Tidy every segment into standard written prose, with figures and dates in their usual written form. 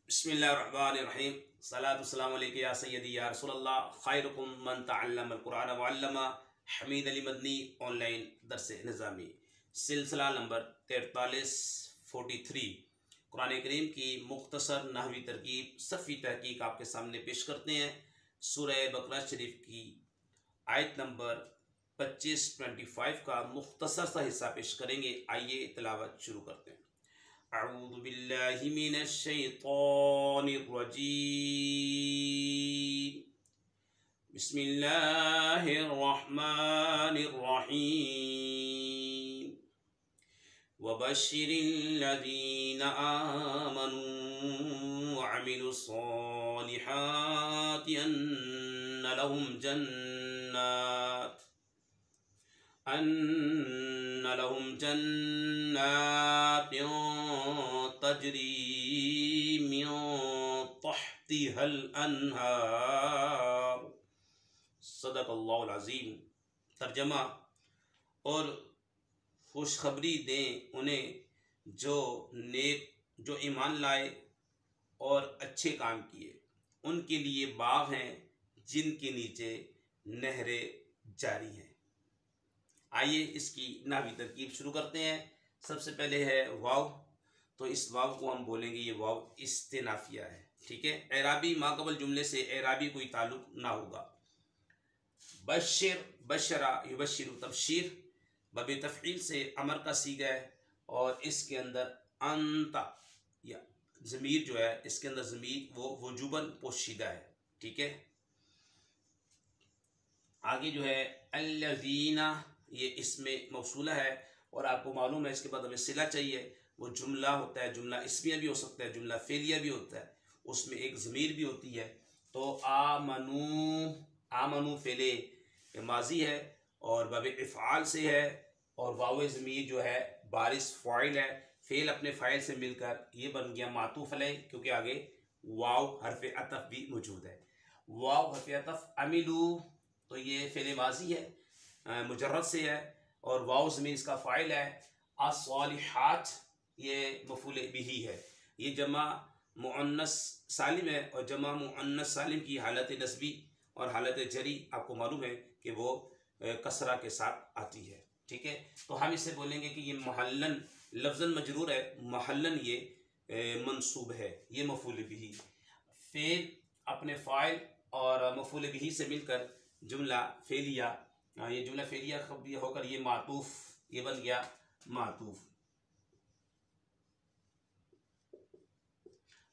बिस्मिल्लाहिर्रहमानिर्रहीम सलातु वस्सलामु अलैका या सय्यदी या रसूलल्लाह खैरुकुम मन तअल्लमल कुरान व अल्लमा। हमीद अली मदनी ऑनलाइन दरस निज़ामी सिलसिला नंबर 43 कुरान करीम की मुख्तसर नहवी तरकीब सफ़ी तहकीक आपके सामने पेश करते हैं। सूरह बकरा शरीफ की आयत नंबर 25 का मुख्तसर सा हिस्सा पेश करेंगे। आइए तिलावत शुरू करते हैं। अऊज़ु बिल्लाहि मिनश शैतानिर रजीम। बिस्मिल्लाहिर रहमानिर रहीम। वबश्शिरिल लज़ीना आमनू व अमिलुस सालिहाति अन्ना लहुम जन्नात तजरी मिन तहतिहल अन्हार। सदक़ल्लाहुल अज़ीम। तर्जमा, और खुशखबरी दें उन्हें जो ईमान लाए और अच्छे काम किए, उनके लिए बाग हैं जिनके नीचे नहरें जारी हैं। आइए इसकी नावी तरकीब शुरू करते हैं। सबसे पहले है वाव, तो इस वाव को हम बोलेंगे ये वाव इस्तिनाफिया है। ठीक है, एराबी माकबल जुमले से एराबी कोई ताल्लुक ना होगा। बशिर, बशरा युबशिरु, तबशीर बबे तफ़ईल से अमर का सीगा है और इसके अंदर अंता या ज़मीर जो है, इसके अंदर ज़मीर वो वजूबन पोशीदा है। ठीक है, आगे जो है अल्लज़ीना, ये इसमें मौसूला है और आपको मालूम है इसके बाद हमें सिला चाहिए। वो जुमला होता है, जुमला इसमिया भी हो सकता है, जुमला फेलिया भी होता है, उसमें एक ज़मीर भी होती है। तो आमनू, आमनू फेले माजी है और बब इफ़आल से है और वाव ज़मीर जो है बारिश फ़ाइल है। फ़ेल अपने फ़ाइल से मिलकर ये बन गया मातूफ़ अलैह, क्योंकि आगे वाव हर्फ़ अतफ़ भी मौजूद है। वाव हर्फ़ अतफ़ अमिलू, तो ये फ़ेल माजी है, मुजर्रद से है और वाव ज़मीर इसका फ़ाइल है। अस्सालिहात ये मफ़ूल बिही है। ये जमा मुअन्नस सालिम है और जमा मुअन्नस सालिम की हालत नस्बी और हालत जरी आपको मालूम है कि वो कसरा के साथ आती है। ठीक है, तो हम इसे बोलेंगे कि ये महल्लन लफ्ज़न मजरूर है, महल्लन ये मंसूब है, ये मफ़ूल बिही। फ़ेल अपने फ़ाइल और मफ़ूल बिही से मिलकर जुमला फेलिया, ये जुमला फेलिया खबरिया होकर ये मातूफ, ये बन गया मातूफ।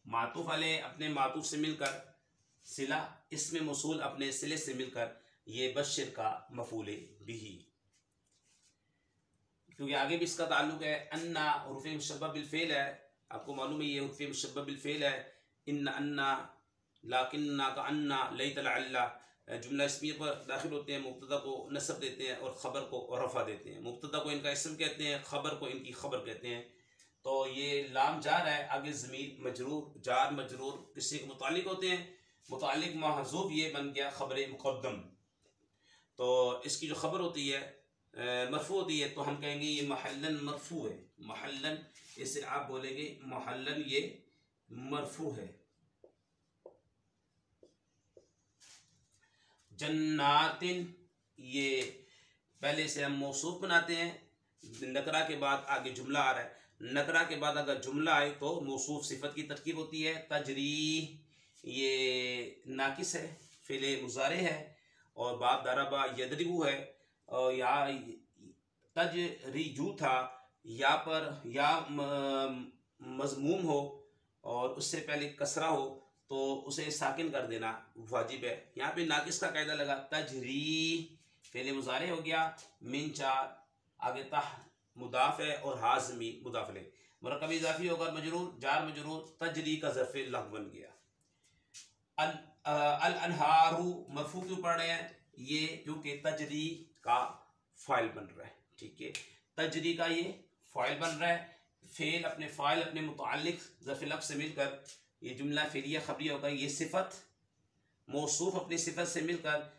मातूफ वाले अपने मातूफ से मिलकर सिला, इसमें मौसूल अपने सिले से मिलकर ये बशिर का मफूल बिही, क्योंकि आगे भी इसका ताल्लुक है। अन्ना हुर्फ़ मुशब्बह बिल फ़ेल है, आपको मालूम है ये हुर्फ़ मुशब्बह बिल फ़ेल है। इन्ना अन्ना, लाकिन्ना का अन्ना, लैत लअल्ला जुमला इसमिया पर दाखिल होते हैं, मुब्तदा को नस्ब देते हैं और ख़बर को रफ़ा देते हैं। मुब्तदा को इनका इसम कहते हैं, ख़बर को इनकी ख़बर कहते हैं। तो ये लाम जार है, आगे ज़मीर मजरूर, जार मजरूर किसी के मुतालिक होते हैं, मुतालिक महज़ूफ़, ये बन गया ख़बर मुक़द्दम। तो इसकी जो ख़बर होती है मरफू होती है, तो हम कहेंगे ये महल्लन मरफू है। महल्लन, इसे आप बोलेंगे महल्लन ये मरफू है। जन्नातिन, ये पहले से हम मौसूफ बनाते हैं, नकरा के बाद आगे जुमला आ रहा है, नकरा के बाद अगर जुमला आए तो मौसूफ सिफत की तरकीब होती है। तजरी, ये नाकिस है, फ़ेले मुज़ारे है और बाप दरबा यदरिबू है और या तजरीजू था, या पर या मज़मूम हो और उससे पहले कसरा हो तो उसे साकिन कर देना वाजिब है। यहाँ पे नाकिस का कायदा लगा, तजरी फ़ेले मुज़ारे हो गया, मिन चार, आगे तह मुदाफ़ है और हाज़मी मुदाफ़ ले, मुरक्कब इज़ाफ़ी होकर मजरूर, जार मजरूर, तजरी का ज़र्फ़ लग़्व बन गया। अल अनहारू मरफू क्यों पढ़ रहे हैं, ये क्योंकि तजरी का फ़ाइल बन रहा है। ठीक है, तजरी का ये फ़ाइल बन रहा है। फ़ेल अपने फ़ाइल अपने मुताल्लिक़ ज़र्फ़ लफ़्ज़ से मिलकर ये जुमला फेलिया खबरिया होगा। ये सिफत मौसूफ अपनी सिफत से मिलकर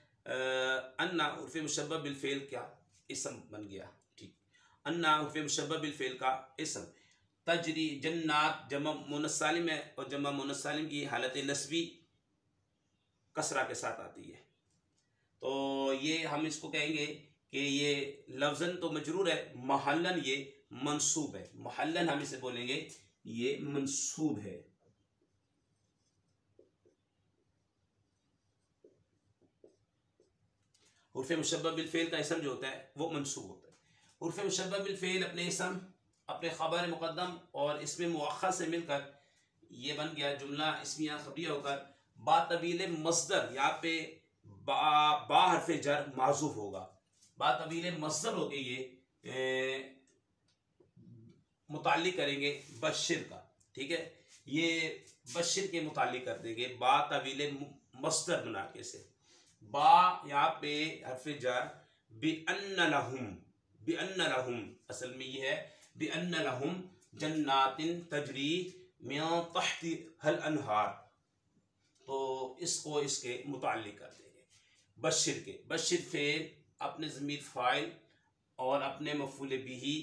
अन्ना उर्फ़ मुशब्बह बिल फ़ेल क्या इसम बन गया। ठीक, अन्ना उर्फ़ मुशब्बह बिल फ़ेल का इसम। तजरी जन्नात जमा मुन्नस सालिम है और जमा मुन्नस सालिम की हालत नस्बी कसरा के साथ आती है। तो ये हम इसको कहेंगे कि ये लफ्ज़न तो मजरूर है, महल्लन ये मंसूब है। महल्लन हम इसे बोलेंगे ये मंसूब है। उर्फ़ मुशब्बह बिल फ़ेल का इसम जो होता है वो मंसूब होता है। उर्फ़ मुशब्बह बिल फ़ेल अपने इसम, अपने ख़बर मुक़द्दम और इसमें मुअख्खर से मिलकर ये बन गया जुमला इस्मिया खबरिया होकर बा तवील मस्दर, यहाँ पे बा हर्फ जर माज़ूफ़ होगा। बा तवील मस्दर होके ये मुताल्लिक करेंगे बशिर का, ठीक है। ये बशिर के मुताल्लिक कर देंगे बा तवील मस्दर बना के से। बा यहाँ पे हर्फ जर बिअन्न लहुम असल में ये है बिअन्न लहुम जन्नातिन तजरी मिन तहती हल अनहार। तो इसको इसके मुताल्लिक कर देंगे बशिर के। बशिर फेल अपने ज़मीर फ़ाइल और अपने मफ़ूल बिही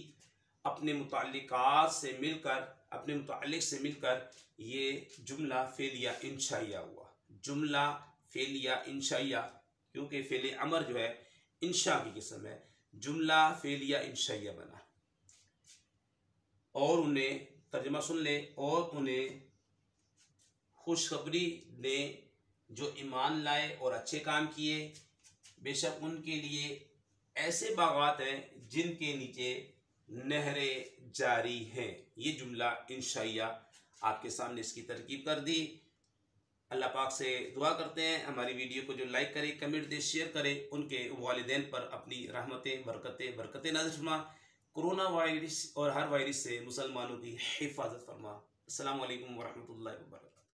अपने मुताल्लिकात से मिलकर, अपने मुताल्लिक से मिलकर ये जुमला फ़ेलिया इंशाइया हुआ। जुमला फ़ेलिया इंशाइया, क्योंकि फ़ेल अमर जो है इंशा की किस्म है, जुमला फ़ेलिया इंशाइया बना। और उन्हें तर्जुमा सुन ले, और उन्हें खुशखबरी ने जो ईमान लाए और अच्छे काम किए, बेशक उनके लिए ऐसे बागात हैं जिनके नीचे नहरें जारी हैं। ये जुमला इंशाइया आपके सामने इसकी तरकीब कर दी। अल्लाह पाक से दुआ करते हैं हमारी वीडियो को जो लाइक करे, कमेंट दे, शेयर करे, उनके वालिदैन पर अपनी रहमतें बरकतें नाज़िल फरमा। कोरोना वायरस और हर वायरस से मुसलमानों की हिफाजत फरमा। अस्सलामु अलैकुम वरहमतुल्लाहि वबरकातुहू।